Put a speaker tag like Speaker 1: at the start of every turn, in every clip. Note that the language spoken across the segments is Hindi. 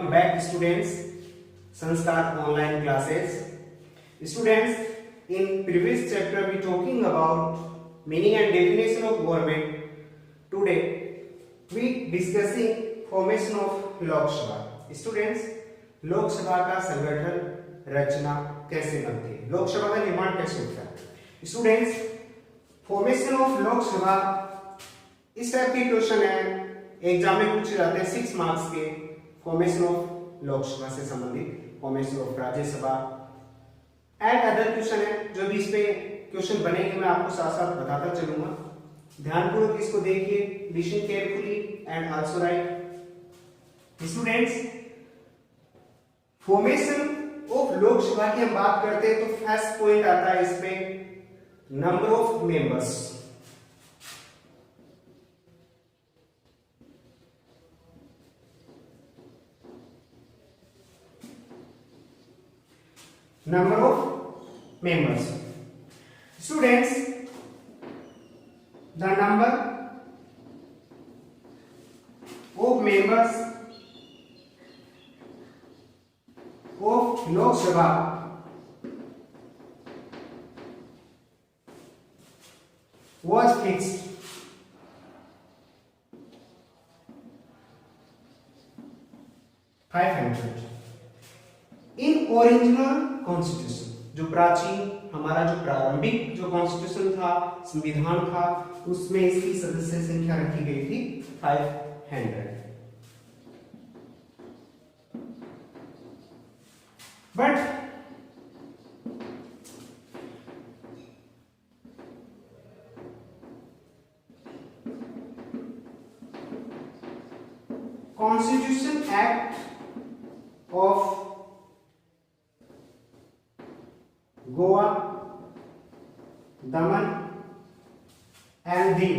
Speaker 1: Welcome back students, Sanskar online classes. Students, in previous chapter we talking about meaning and definition of government. Today we discussing formation of Lok Sabha. Students, लोक सभा का संगठन रचना कैसे बनती है, लोक सभा का निर्माण कैसे होता है। स्टूडेंट्स, फॉर्मेशन ऑफ लोक सभा इस टाइप के क्वेश्चन है, एग्जाम में पूछे जाते हैं 6 मार्क्स के। फॉर्मेशन ऑफ लोकसभा से संबंधित, formation of Rajya Sabha and other question है जो भी इस पे क्वेश्चन बनेंगे, मैं आपको साथ साथ बताता चलूंगा। ध्यानपूर्वक इसको देखिए, listen carefully and also right. Students, formation of Lok Sabha की हम बात करते हैं तो फर्स्ट पॉइंट आता है इसमें number of members. Number of members. Students, the number of members of Lok Sabha was fixed in original constitution. जो प्राचीन हमारा जो प्रारंभिक जो कॉन्स्टिट्यूशन था, संविधान था, उसमें इसकी सदस्य संख्या रखी गई थी 500। But constitution act of Goa, Daman and Diu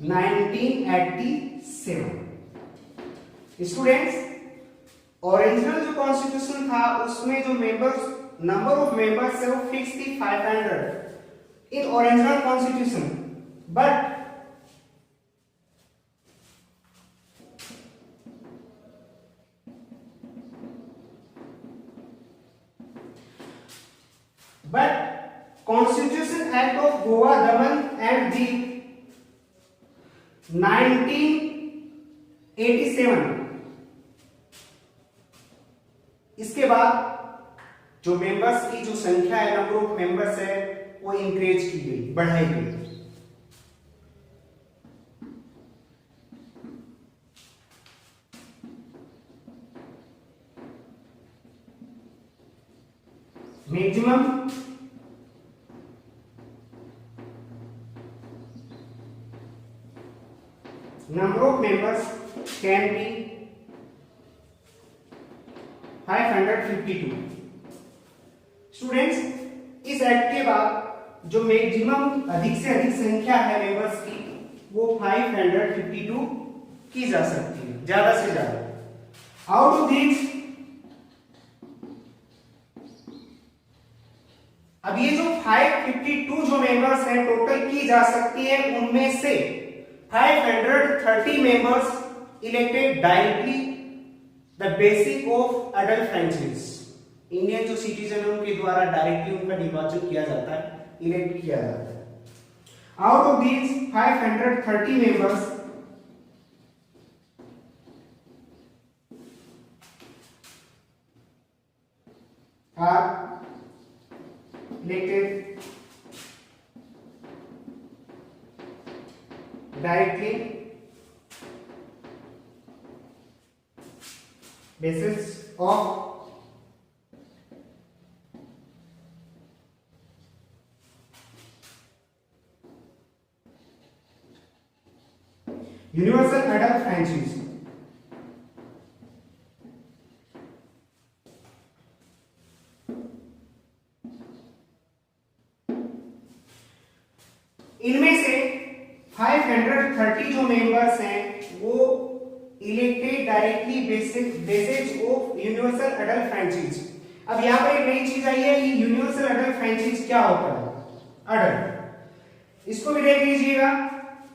Speaker 1: 1987। Students, original जो कॉन्स्टिट्यूशन था उसमें जो मेंबर्स, नंबर ऑफ मेंबर्स है वो फिक्स थी 500 in original constitution. But Constitution Act of Goa, Daman and Diu 1987, इसके बाद जो मेंबर्स की जो संख्या है, नंबर ऑफ मेंबर्स है, वो इंक्रीज की गई, बढ़ाई गई। Maximum number of members can be 552। Students, इस एक्ट के बाद जो मैक्सिमम अधिक से अधिक संख्या है मेंबर्स की वो 552 की जा सकती है, ज्यादा से ज्यादा। आउट ऑफ दिस, अब ये जो 552 जो मेंबर्स हैं टोटल की जा सकती है, उनमें से 530 members elected directly the basic of adult franchise। Indian जो सिटीजन है उनके द्वारा डायरेक्टली उनका निर्वाचन किया जाता है, इलेक्ट किया जाता है। Out of these 530 members, are elected directly basis of universal adult franchise। इनमें से 530 जो मेंबर्स हैं वो elected directly basis of universal adult franchise. अब यहाँ पर एक नई चीज आई है, ये यूनिवर्सल अडल्ट फ्रेंचाइज क्या होता है? अडल्ट, इसको भी देख लीजिएगा।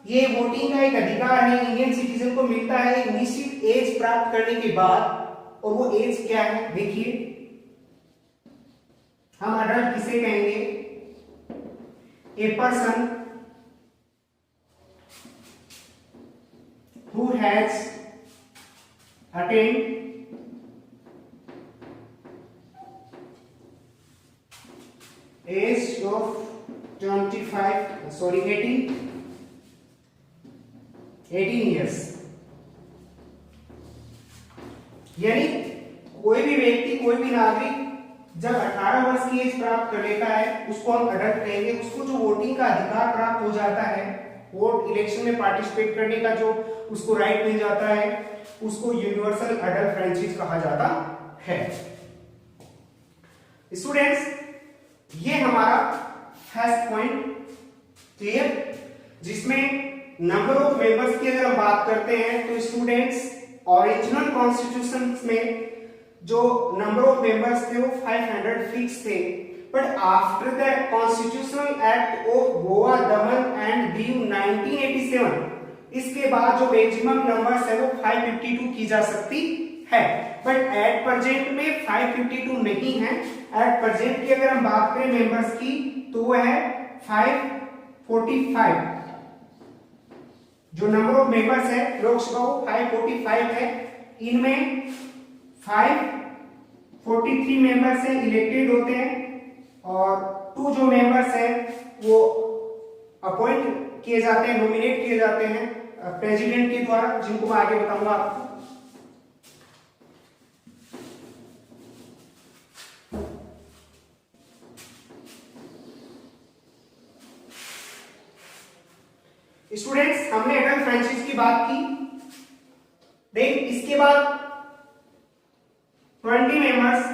Speaker 1: ये वोटिंग का एक अधिकार है, इंडियन सिटीजन को मिलता है एक निश्चित एज प्राप्त करने के बाद। और वो एज क्या है, देखिए हम अडल्ट किसे कहेंगे, a person who has attained age of 18 years। यानी कोई भी व्यक्ति, कोई भी नागरिक जब 18 वर्ष की एज प्राप्त कर लेता है उसको हम अडल्ट कहेंगे। उसको जो वोटिंग का अधिकार प्राप्त हो जाता है, वोट इलेक्शन में पार्टिसिपेट करने का जो उसको राइट मिल जाता है, उसको यूनिवर्सल अडल्ट फ्रेंचाइज कहा जाता है। स्टूडेंट्स, ये हमारा फर्स्ट पॉइंट क्लियर, जिसमें नंबर ऑफ मेंबर्स की अगर हम बात करते हैं तो स्टूडेंट्स ओरिजिनल कॉन्स्टिट्यूशन में जो नंबर ऑफ मेंबर्स थे वो 500 फिक्स थे, but after the constitutional act of Goa, Daman and Diu 1987 इसके बाद जो मैक्सिमम नंबर्स है वो 552 की जा सकती है, बट एट प्रेजेंट में 552 नहीं है। एट प्रेजेंट की अगर हम बात करें मेंबर्स की तो वो है 545। जो नंबर ऑफ मेंबर्स है लोकसभा वो 545 है। इनमें 543 मेंबर्स हैं इलेक्टेड होते हैं और 2 जो मेंबर्स हैं वो अपॉइंट किए जाते हैं, नॉमिनेट किए जाते हैं प्रेसिडेंट के द्वारा, जिनको मैं आगे बताऊंगा आपको। स्टूडेंट्स, हमने अडल्ट फ्रेंचाइज की बात की। देन इसके बाद 20 members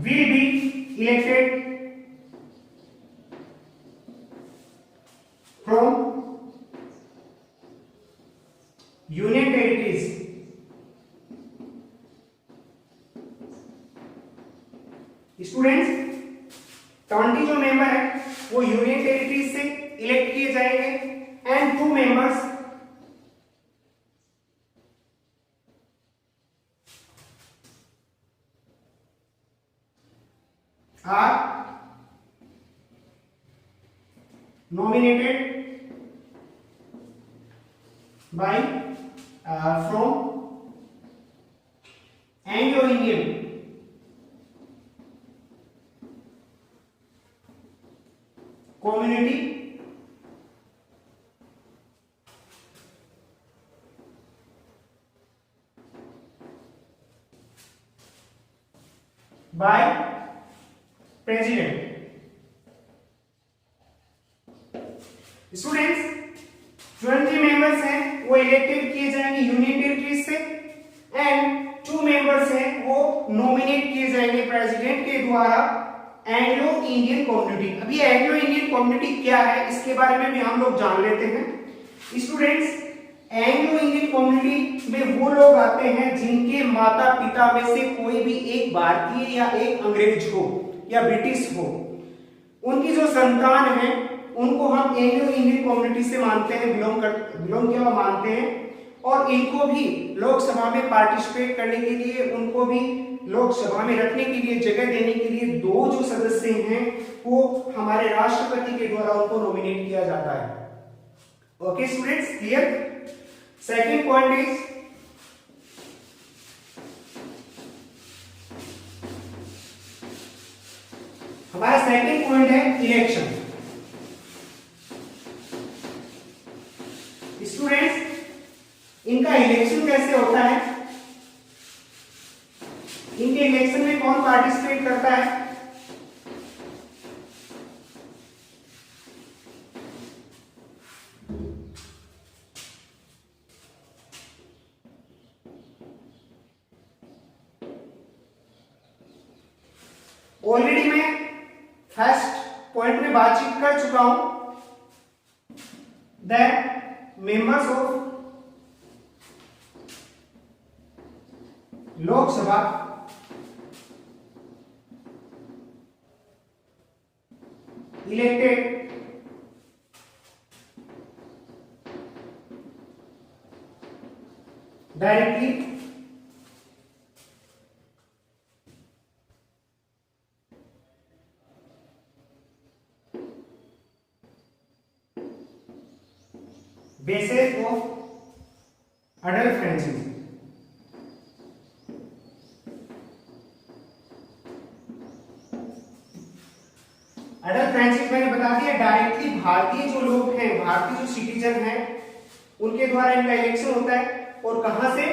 Speaker 1: will be elected from union territories। Students, 20 जो मेंबर है वो यूनियन टेरिटरीज से इलेक्ट किए जाएंगे and 2 members are nominated by from Anglo-Indian community by president. Students, 20 members हैं वो इलेक्टेड किए जाएंगे यूनियन टेरिटरीज से एंड 2 मेंबर्स हैं वो नॉमिनेट किए जाएंगे प्रेसिडेंट के द्वारा एंग्लो इंडियन कम्युनिटी। अभी एंग्लो इंडियन कम्युनिटी क्या है इसके बारे में भी हम लोग जान लेते हैं। स्टूडेंट्स, एंग्लो इंडियन कम्युनिटी में वो लोग आते हैं जिनके माता पिता में से कोई भी एक भारतीय या एक अंग्रेज हो या ब्रिटिश हो। उनकी जो संतान है उनको हम एंग्लो इंडियन कम्युनिटी से मानते हैं, बिलोंग किया हुआ मानते हैं। और इनको भी लोकसभा में पार्टिसिपेट करने के लिए, उनको भी लोकसभा में रखने के लिए, जगह देने के लिए 2 जो सदस्य हैं वो हमारे राष्ट्रपति के द्वारा उनको नॉमिनेट किया जाता है। Okay students, clear. Second point is हमारा सेकंड पॉइंट है इलेक्शन। स्टूडेंट्स, इनका इलेक्शन कैसे होता है, इनके इलेक्शन में कौन पार्टिसिपेट करता है? ऑलरेडी मैं फर्स्ट पॉइंट में बातचीत कर चुका हूं that members of Lok Sabha elected directly basis of adult franchise. Adult franchise मैंने बता दिया डायरेक्टली भारतीय जो लोग हैं, भारतीय जो सिटीजन हैं, उनके द्वारा इनका इलेक्शन होता है। और कहां से?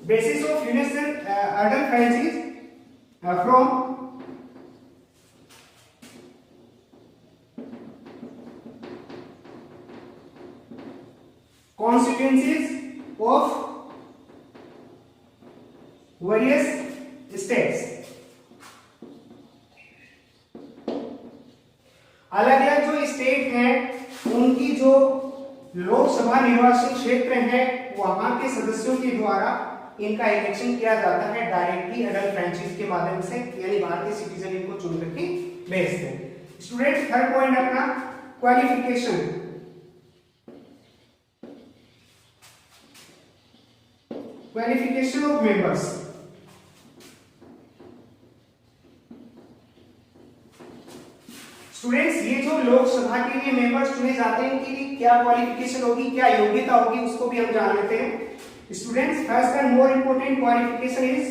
Speaker 1: Basis of universal adult franchise from constituencies of various states। अलग अलग जो स्टेट हैं उनकी जो लोकसभा निर्वाचन क्षेत्र है वहां के सदस्यों के द्वारा इनका इलेक्शन किया जाता है डायरेक्टली अडल्ट फ्रेंचाइज के माध्यम से, यानी भारतीय सिटीजन इनको चुन करके भेजते हैं। स्टूडेंट थर्ड पॉइंट अपना qualification. Qualification of members. Students ये जो लोकसभा के लिए मेंबर्स चुने जाते हैं इनके लिए क्या क्वालिफिकेशन होगी, क्या योग्यता होगी, उसको भी हम जान लेते हैं। Students first and more important qualification is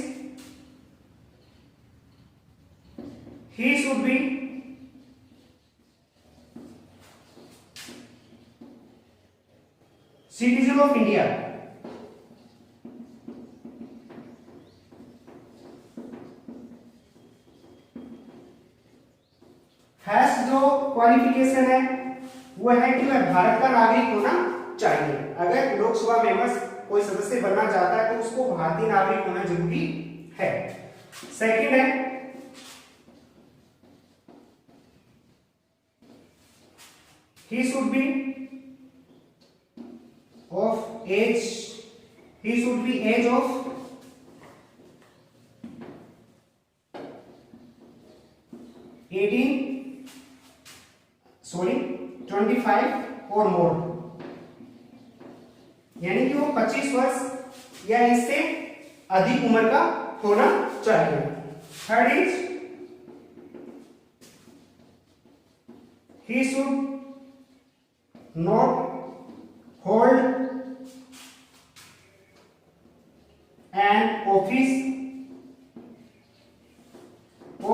Speaker 1: he should B citizen of India. First जो क्वालिफिकेशन है वो है कि वह भारत का नागरिक होना चाहिए। अगर लोकसभा मेंबर्स कोई सदस्य बनना चाहता है तो उसको भारतीय नागरिक होना जरूरी है। सेकंड है he should be of age, he should be age of 25 और मोर, यानी कि वो 25 वर्ष या इससे अधिक उम्र का होना चाहिए। Third is he should not hold an office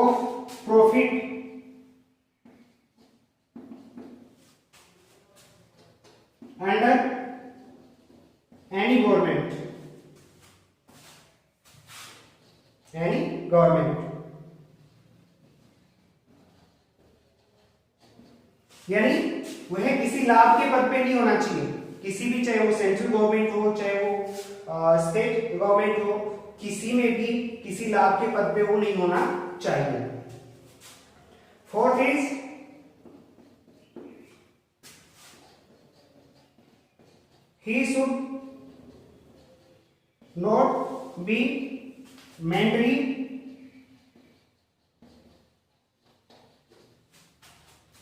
Speaker 1: of profit under any government, यानी वह किसी लाभ के पद पे नहीं होना चाहिए, किसी भी, चाहे वो सेंट्रल गवर्नमेंट हो चाहे वो स्टेट गवर्नमेंट हो, किसी में भी किसी लाभ के पद पे वो नहीं होना चाहिए। Fourth is he should not be mentally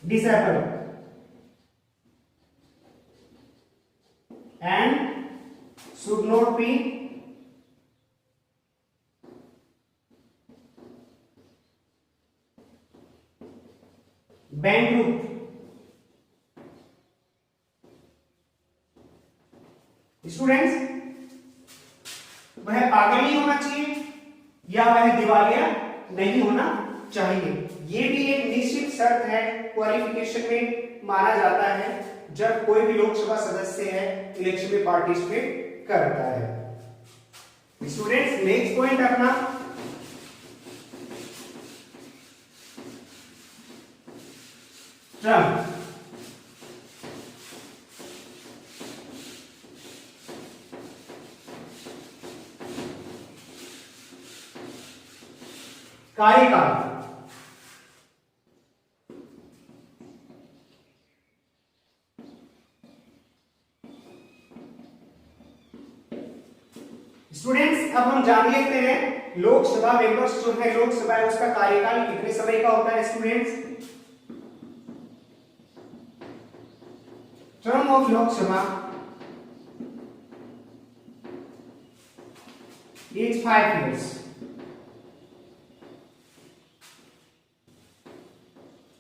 Speaker 1: disabled and should not be bankrupt। Students वह पागल नहीं होना चाहिए या वह दिवालिया नहीं होना चाहिए। ये भी एक निश्चित शर्त है, क्वालिफिकेशन में माना जाता है जब कोई भी लोकसभा सदस्य है इलेक्शन में पार्टिसिपेट करता है। स्टूडेंट्स नेक्स्ट पॉइंट अपना टर्म। कार्यकाल। स्टूडेंट्स, अब हम जान लेते हैं लोकसभा मेंबर्स जो है, लोकसभा है उसका कार्यकाल कितने समय का होता है students. Term of Lok Sabha is 5 years.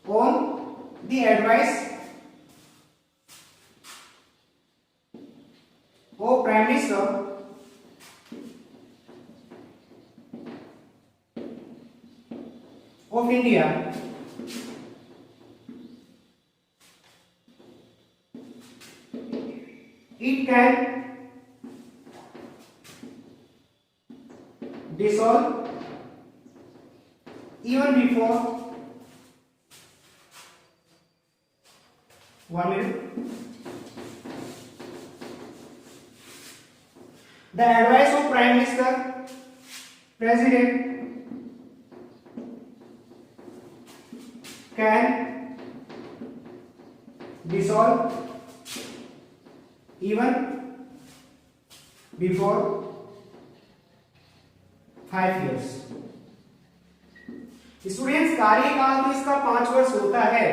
Speaker 1: On the advice of Prime Minister of India, it can dissolve even before 1 minute. The advice of Prime Minister, President can dissolve even before 5 years. Students, कार्यकाल तो इसका 5 वर्ष होता है,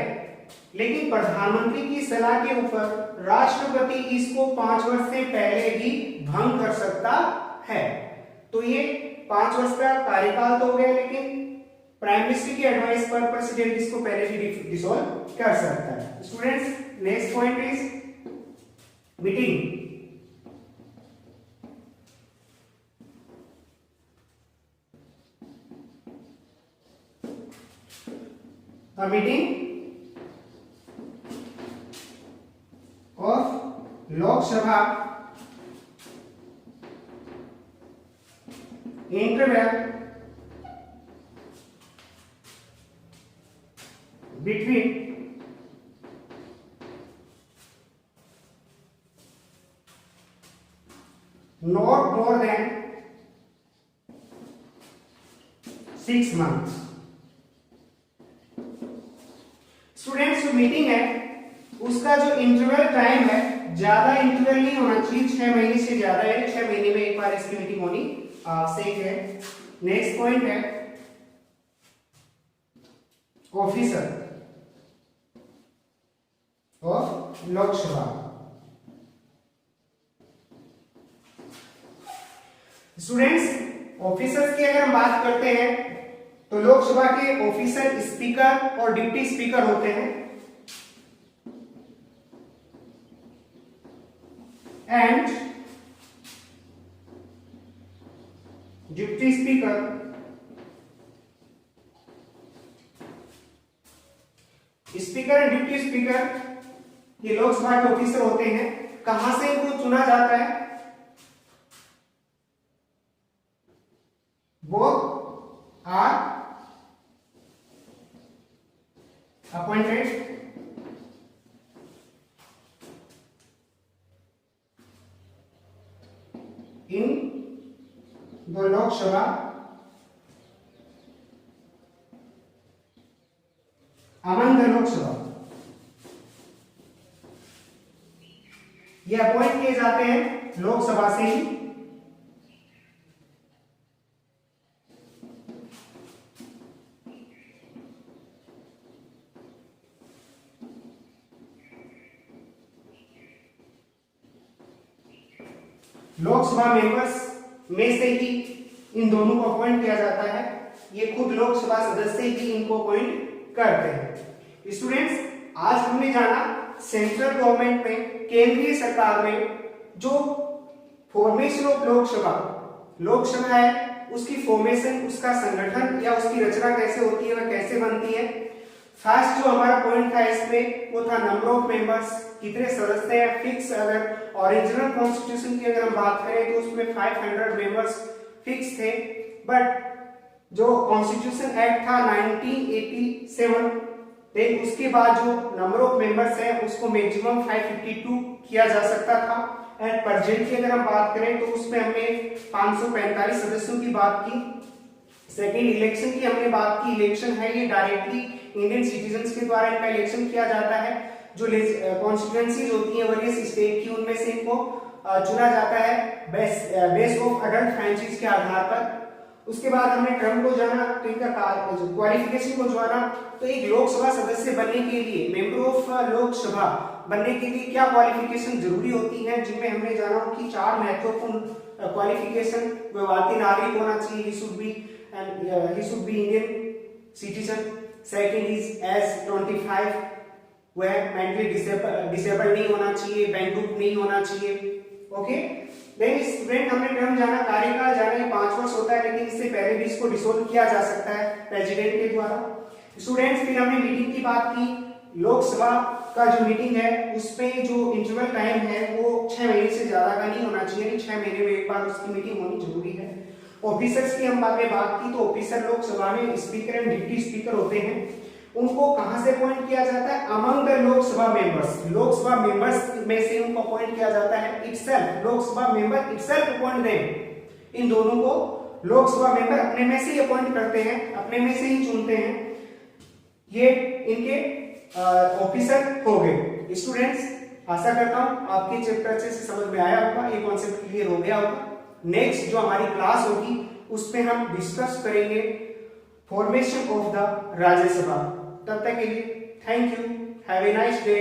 Speaker 1: लेकिन प्रधानमंत्री की सलाह के ऊपर राष्ट्रपति इसको 5 वर्ष से पहले ही भंग कर सकता है। तो ये 5 वर्ष का कार्यकाल तो हो गया, लेकिन प्राइम मिनिस्टर की एडवाइस पर प्रेसिडेंट इसको पहले ही डिसॉल्व कर सकता है। Students, next point is meeting. A meeting of Lok Sabha interval between not more than 6 months। Students, जो मीटिंग है उसका जो इंटरवल टाइम है, ज्यादा इंटरवल नहीं होना चाहिए, 6 महीने से ज्यादा है, 6 महीने में एक बार इसकी मीटिंग होनी आवश्यक है। नेक्स्ट पॉइंट है officer of Lok Sabha. Students, officers की अगर हम बात करते हैं तो लोकसभा के ऑफिसर स्पीकर और डिप्टी स्पीकर होते हैं। And deputy speaker and deputy speaker ये लोकसभा के ऑफिसर होते हैं। कहां से इनको चुना जाता है? Both are appointed in the Lok Sabha among the Lok Sabha। ये अपॉइंट किए जाते हैं लोकसभा से ही। लोकसभा मेंबर्स में से ही इन दोनों को अपॉइंट किया जाता है। ये खुद लोकसभा सदस्य ही इनको अपॉइंट करते हैं। स्टूडेंट्स, आज हमने जाना सेंट्रल गवर्नमेंट में, केंद्रीय सरकार में जो फॉर्मेशन ऑफ लोकसभा है उसकी फॉर्मेशन, उसका संगठन या उसकी रचना कैसे होती है, वह कैसे बनती है। फर्स्ट जो हमारा पॉइंट था इसमें वो था नंबर ऑफ मेंबर्स, कितने सदस्य हैं फिक्स। अगर ओरिजिनल कॉन्स्टिट्यूशन की अगर हम बात करें तो उसमें 500 मेंबर्स फिक्स थे, बट जो कॉन्स्टिट्यूशन एक्ट था 1987, देन उसके बाद जो नंबर ऑफ मेंबर्स है उसको मैक्सिमम 552 किया जा सकता था। एंड प्रेजेंट की अगर हम बात करें तो उसमें हमने 545 सदस्यों की बात की। सेकेंड, इलेक्शन की हमने बात की। इलेक्शन है ये डायरेक्टली इंडियन सिटीजन्स के द्वारा इनका इलेक्शन किया जाता है। जो कॉन्स्टिट्यूएंसीज होती हैं वेरियस स्टेट की, उनमें से इनको चुना जाता है बेस ऑफ अडल्ट फ्रेंचाइज के आधार पर। उसके बाद हमने टर्म को जाना, तो इनका क्वालिफिकेशन को जाना। तो एक लोकसभा सदस्य बनने के लिए, मेंबर ऑफ लोकसभा बनने के लिए क्या क्वालिफिकेशन जरूरी होती है, जिनमें हमने जाना कि 4 महत्वपूर्ण क्वालिफिकेशन। वह भारतीय नागरिक होना चाहिए, he should be Indian citizen. Second is age 25, वह मेंटली डिसेबल्ड नहीं होना चाहिए, बैंकरुप्ट नहीं होना चाहिए। ओके, देन स्टूडेंट हमने टर्म जाना, कार्यकाल जाना, ये 5 वर्ष होता है, लेकिन इससे पहले भी इसको डिसोल्व किया जा सकता है प्रेसिडेंट के द्वारा। स्टूडेंट्स, फिर हमने मीटिंग की बात की। लोकसभा का जो मीटिंग है उसमें जो इंटरवल टाइम है वो 6 महीने से ज्यादा का नहीं होना चाहिए, 6 महीने में एक बार उसकी मीटिंग होनी जरूरी है। ऑफिसर्स की हम बात की, तो ऑफिसर लोकसभा में स्पीकर एंड डिप्टी स्पीकर होते हैं। उनको कहां से अपॉइंट किया जाता है? Among the Lok Sabha members, Lok Sabha members में से उनको अपॉइंट किया जाता है। Itself, Lok Sabha member itself appoint them. इन दोनों को लोकसभा मेंबर अपने में से ही अपॉइंट करते हैं, अपने में से ही चुनते हैं। ये इनके ऑफिसर हो गए। स्टूडेंट्स, आशा करता हूं आपके चैप्टर अच्छे से समझ में आया होगा, ये कॉन्सेप्ट क्लियर हो गया होगा। नेक्स्ट जो हमारी क्लास होगी उसमें हम डिस्कस करेंगे फॉर्मेशन ऑफ द राज्यसभा। तब तक के लिए thank you, have a nice day.